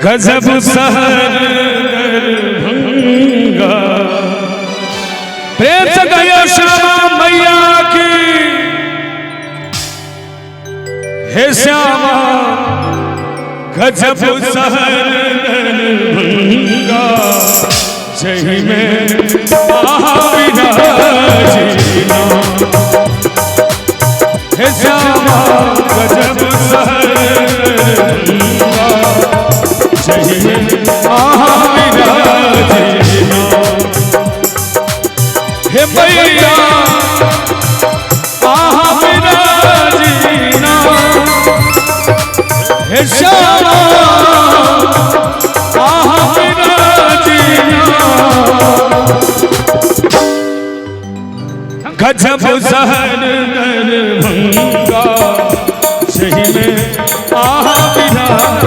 गजब सहर दरभंगा। प्रेम से कहियो श्यामा मैया की, हे श्यामा गजब सहर दरभंगा। जही में महाविराजीना, हे श्यामा गजब सहर दरभंगा। जही में महाविराजीना, हे मैया महाविराजीना, हे श्यामा गजब सहर दरभंगा। सही में महाविराजीना,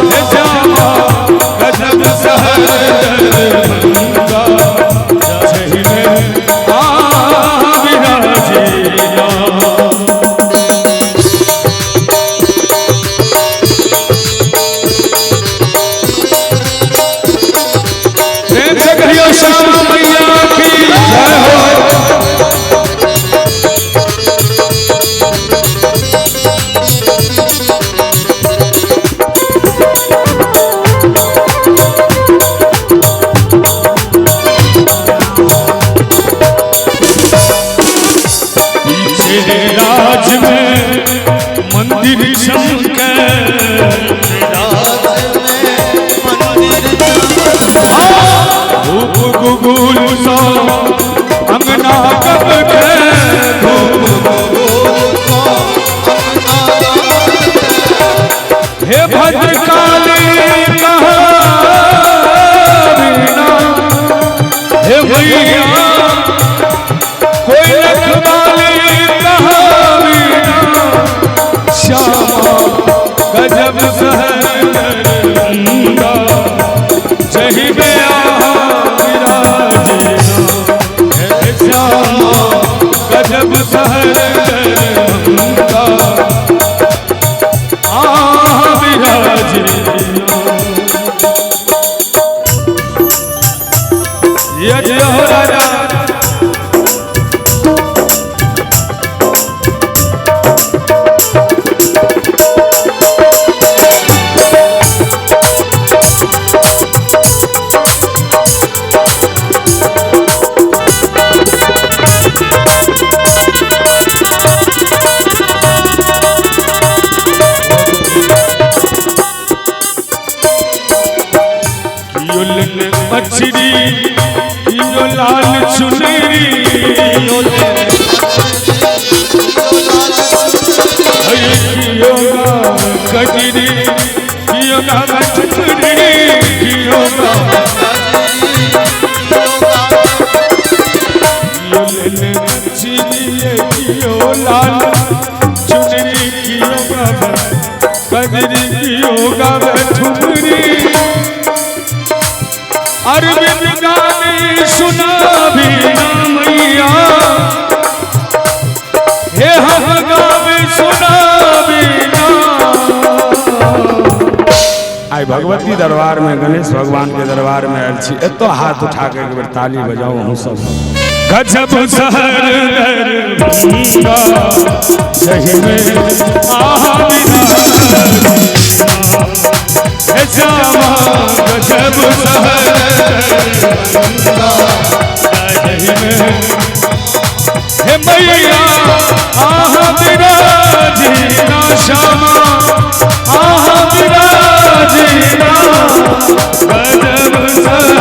हे श्यामा गजब सहर दरभंगा। सही में महाविराजीना। प्रेम से कहियो श्यामा मैया की जय हो। पीछे राज में मंदिर चमके, धूप गुगुल सो अंगना कब के, हे भद्रकाली कहाँ बिना, हे भैया कोई रखवाली कहाँ बिना। श्यामा गजब सहर दरभंगा। जही में गजब सहर दरभंगा। विराजीना ये जय हो राजा। मछली कियो लाल चुनरी, कियो कजरी कियो लाल चुनरी, कियो मछली कियो लाल चुनरी, कियो कजरी कियो गावे ठुमरी। अरविंद गाने सुना भी ना मैया, हे हम गावे सुना भी ना। आई भगवती दरबार में, गणेश भगवान के दरबार में आयल छी, एतो हाथ उठा के एक बेर ताली बजाओ हम सब। गजब सहर दरभंगा। सही में महाविराजीना, हे श्यामा गजब सहर दरभंगा। जही में हे मैया महाविराजीना, श्यामा महाविराजीना। गजब सहर